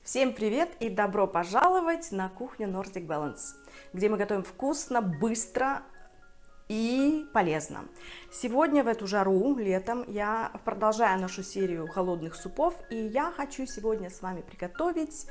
Всем привет и добро пожаловать на кухню Nordic Balance, где мы готовим вкусно, быстро и полезно. Сегодня в эту жару, летом, я продолжаю нашу серию холодных супов, и я хочу сегодня с вами приготовить,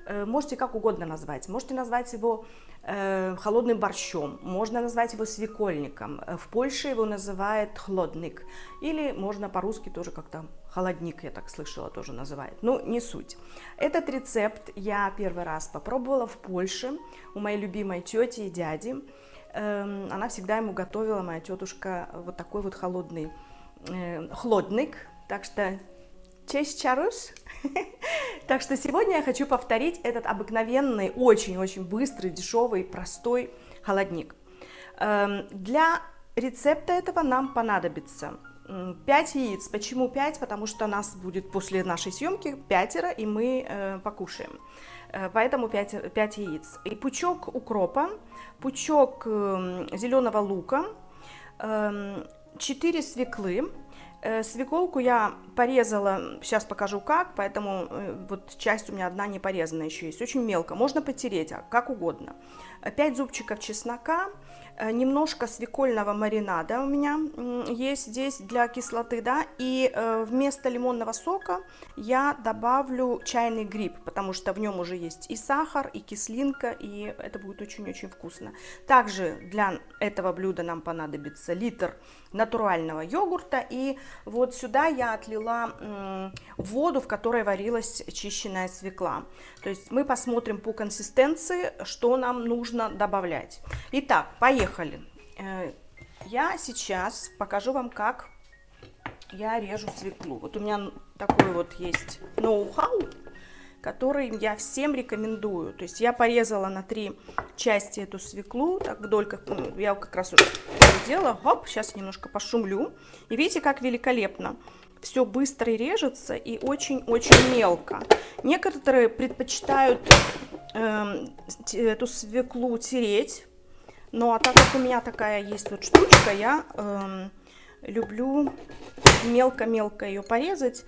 можете как угодно назвать, можете назвать его холодным борщом, можно назвать его свекольником, в Польше его называют хлодник, или можно по-русски тоже как-то холодник, я так слышала, тоже называют, но не суть. Этот рецепт я первый раз попробовала в Польше у моей любимой тети и дяди. Она всегда ему готовила, моя тетушка, вот такой вот холодный хлодник, так что честь чаруш. Так что сегодня я хочу повторить этот обыкновенный, очень-очень быстрый, дешевый, простой холодник. Для рецепта этого нам понадобится 5 яиц. Почему 5? Потому что нас будет после нашей съемки 5, и мы покушаем. Поэтому 5 яиц. И пучок укропа, пучок зеленого лука, 4 свеклы. Свеколку я порезала, сейчас покажу как, поэтому вот часть у меня одна не порезанная еще есть, очень мелко, можно потереть, как угодно. 5 зубчиков чеснока, немножко свекольного маринада у меня есть здесь для кислоты, да, и вместо лимонного сока я добавлю чайный гриб, потому что в нем уже есть и сахар, и кислинка, и это будет очень-очень вкусно. Также для этого блюда нам понадобится литр натурального йогурта, и вот сюда я отлила воду, в которой варилась чищенная свекла. То есть мы посмотрим по консистенции, что нам нужно добавлять. Итак, поехали. Я сейчас покажу вам, как я режу свеклу. Вот у меня такой вот есть ноу-хау, который я всем рекомендую. То есть я порезала на 3 части эту свеклу, так вдоль, я как раз уже делала. Хоп, сейчас немножко пошумлю. И видите, как великолепно. Все быстро режется и очень-очень мелко. Некоторые предпочитают эту свеклу тереть. Ну, а так как у меня такая есть вот штучка, я люблю мелко-мелко ее порезать.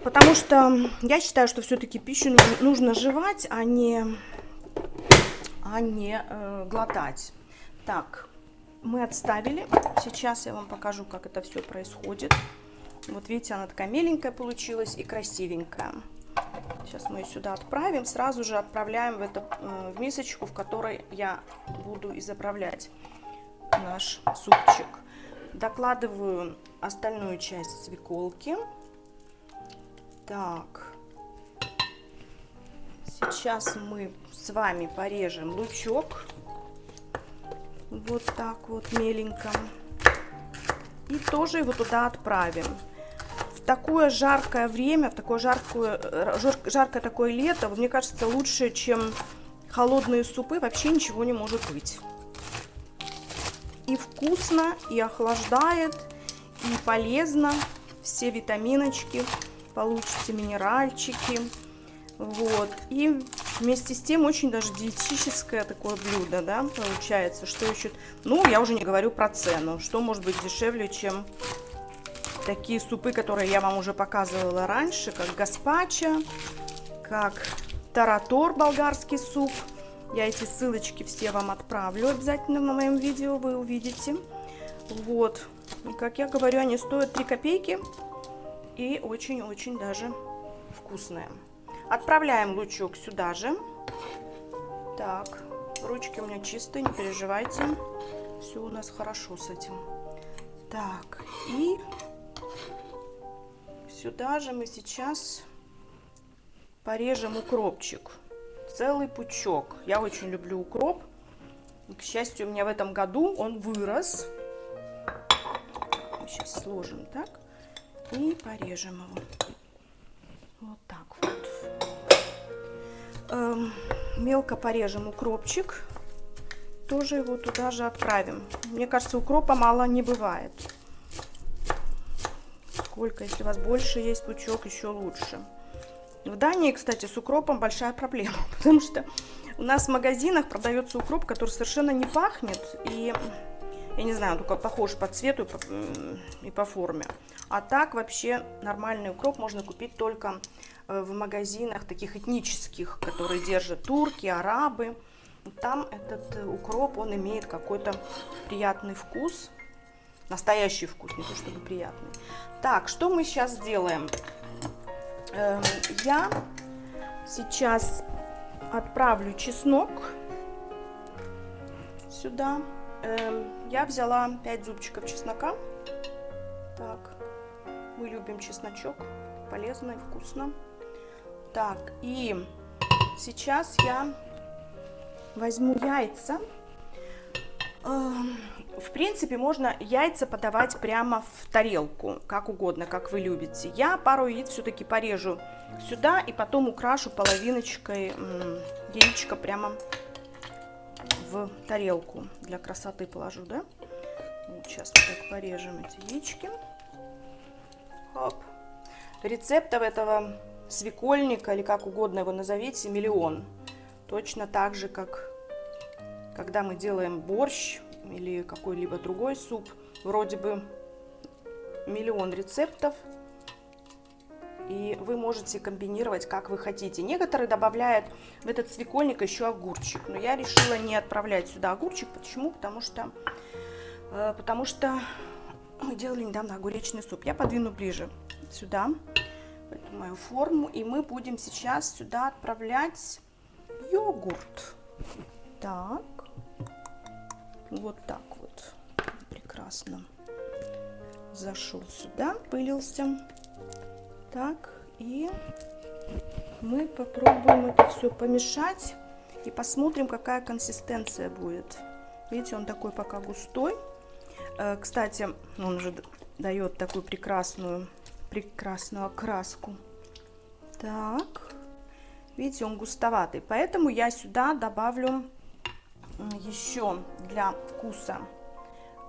Потому что я считаю, что все-таки пищу нужно жевать, а не глотать. Так, мы отставили. Сейчас я вам покажу, как это все происходит. Вот видите, она такая меленькая получилась и красивенькая. Сейчас мы ее сюда отправим. Сразу же отправляем в мисочку, в которой я буду и заправлять наш супчик. Докладываю остальную часть свеколки. Так, сейчас мы с вами порежем лучок, вот так вот меленько, и тоже его туда отправим. В такое жаркое время, в такое жаркое такое лето, мне кажется, лучше, чем холодные супы, вообще ничего не может быть. И вкусно, и охлаждает, и полезно, все витаминочки. Получите минеральчики, вот, и вместе с тем очень даже диетическое такое блюдо, да, получается, что еще, ну, я уже не говорю про цену, что может быть дешевле, чем такие супы, которые я вам уже показывала раньше, как гаспачо, как таратор, болгарский суп. Я эти ссылочки все вам отправлю обязательно на моем видео, вы увидите, вот, и, как я говорю, они стоят 3 копейки. И очень-очень даже вкусная. Отправляем лучок сюда же. Так, ручки у меня чистые, не переживайте. Все у нас хорошо с этим. Так, и сюда же мы сейчас порежем укропчик. Целый пучок. Я очень люблю укроп. К счастью, у меня в этом году он вырос. Сейчас сложим так. И порежем его. Вот так вот. Мелко порежем укропчик. Тоже его туда же отправим. Мне кажется, укропа мало не бывает. Сколько, если у вас больше есть пучок, еще лучше. В Дании, кстати, с укропом большая проблема. Потому что у нас в магазинах продается укроп, который совершенно не пахнет. И я не знаю, он только похож по цвету и по форме. А так вообще нормальный укроп можно купить только в магазинах таких этнических, которые держат турки, арабы. Там этот укроп, он имеет какой-то приятный вкус. Настоящий вкус, не то чтобы приятный. Так, что мы сейчас сделаем? Я сейчас отправлю чеснок сюда. Я взяла 5 зубчиков чеснока. Так, мы любим чесночок, полезно и вкусно. Так, и сейчас я возьму яйца. В принципе, можно яйца подавать прямо в тарелку, как угодно, как вы любите. Я пару яиц все-таки порежу сюда и потом украшу половиночкой яичко прямо в тарелку. Для красоты положу, да? Вот сейчас мы так порежем эти яички. Хоп. Рецептов этого свекольника, или как угодно его назовите, миллион. Точно так же, как когда мы делаем борщ или какой-либо другой суп, вроде бы миллион рецептов, и вы можете комбинировать, как вы хотите. Некоторые добавляют в этот свекольник еще огурчик, но я решила не отправлять сюда огурчик. Почему? Потому что мы делали недавно огуречный суп. Я подвину ближе сюда, в эту мою форму, и мы будем сейчас сюда отправлять йогурт. Так. Вот так вот. Прекрасно. Зашел сюда, пылился. Так, и мы попробуем это все помешать и посмотрим, какая консистенция будет. Видите, он такой пока густой. Кстати, он уже дает такую прекрасную окраску. Так, видите, он густоватый. Поэтому я сюда добавлю еще для вкуса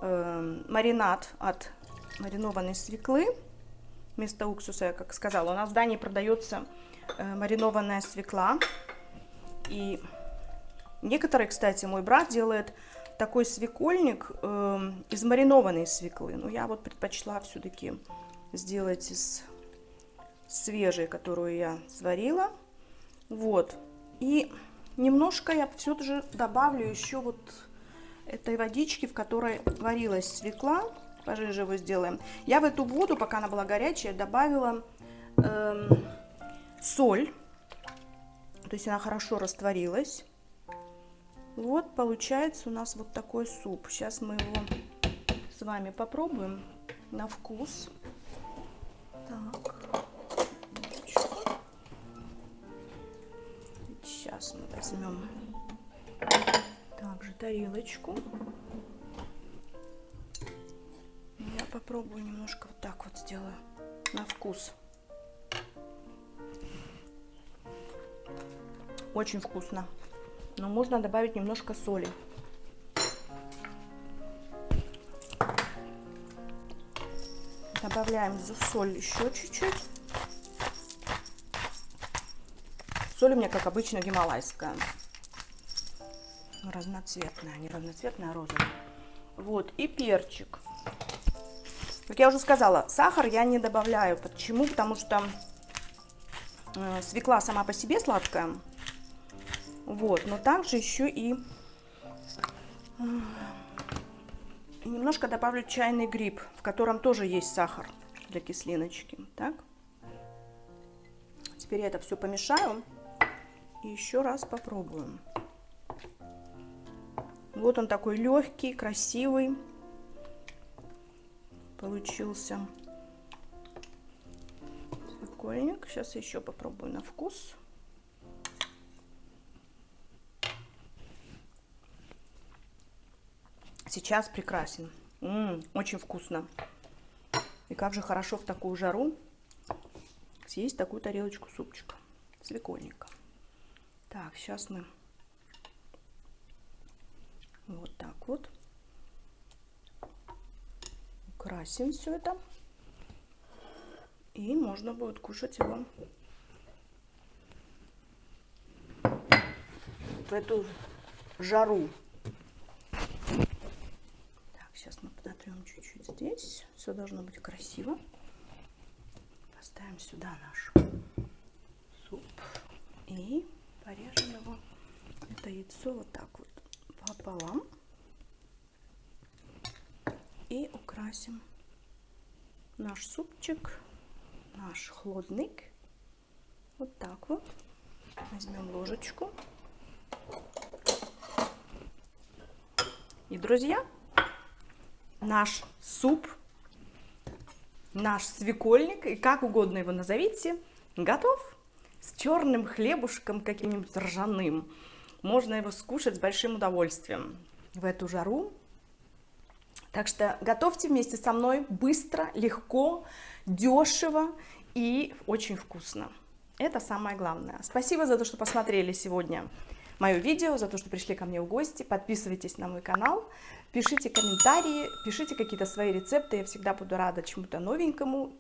маринад от маринованной свеклы. Вместо уксуса, я как сказала, у нас в Дании продается маринованная свекла. И некоторые, кстати, мой брат делает такой свекольник из маринованной свеклы. Но я вот предпочла все-таки сделать из свежей, которую я сварила. Вот. И немножко я все же добавлю еще вот этой водички, в которой варилась свекла. Пожиже его сделаем. Я в эту воду, пока она была горячая, добавила соль. То есть она хорошо растворилась. Вот получается у нас вот такой суп. Сейчас мы его с вами попробуем на вкус. Так. Сейчас мы возьмем также тарелочку. Я попробую немножко вот так вот сделаю на вкус. Очень вкусно. Но можно добавить немножко соли. Добавляем соль еще чуть-чуть. Соль у меня, как обычно, гималайская. Разноцветная, не разноцветная, а розовая. Вот, и перчик. Как я уже сказала, сахар я не добавляю. Почему? Потому что свекла сама по себе сладкая. Вот, но также еще и немножко добавлю чайный гриб, в котором тоже есть сахар для кислиночки. Так. Теперь я это все помешаю и еще раз попробуем. Вот он такой легкий, красивый получился свекольник. Сейчас я еще попробую на вкус. Сейчас прекрасен. Очень вкусно. И как же хорошо в такую жару съесть такую тарелочку супчика свекольника. Так, сейчас мы вот так вот украсим все это. И можно будет кушать его в эту жару. Сейчас мы подотрем чуть-чуть здесь. Все должно быть красиво. Поставим сюда нашу суп. И порежем его, это яйцо, вот так вот пополам. И украсим наш супчик, наш хлодник. Вот так вот. Возьмем ложечку. И, друзья, наш суп, наш свекольник, и как угодно его назовите, готов. С черным хлебушком каким-нибудь ржаным. Можно его скушать с большим удовольствием в эту жару. Так что готовьте вместе со мной быстро, легко, дешево и очень вкусно. Это самое главное. Спасибо за то, что посмотрели сегодня мое видео, за то, что пришли ко мне в гости. Подписывайтесь на мой канал, пишите комментарии, пишите какие-то свои рецепты. Я всегда буду рада чему-то новенькому,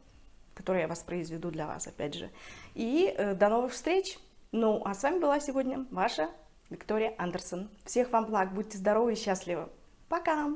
которое я воспроизведу для вас, опять же. И до новых встреч! Ну, а с вами была сегодня ваша Виктория Андерсон. Всех вам благ, будьте здоровы и счастливы. Пока!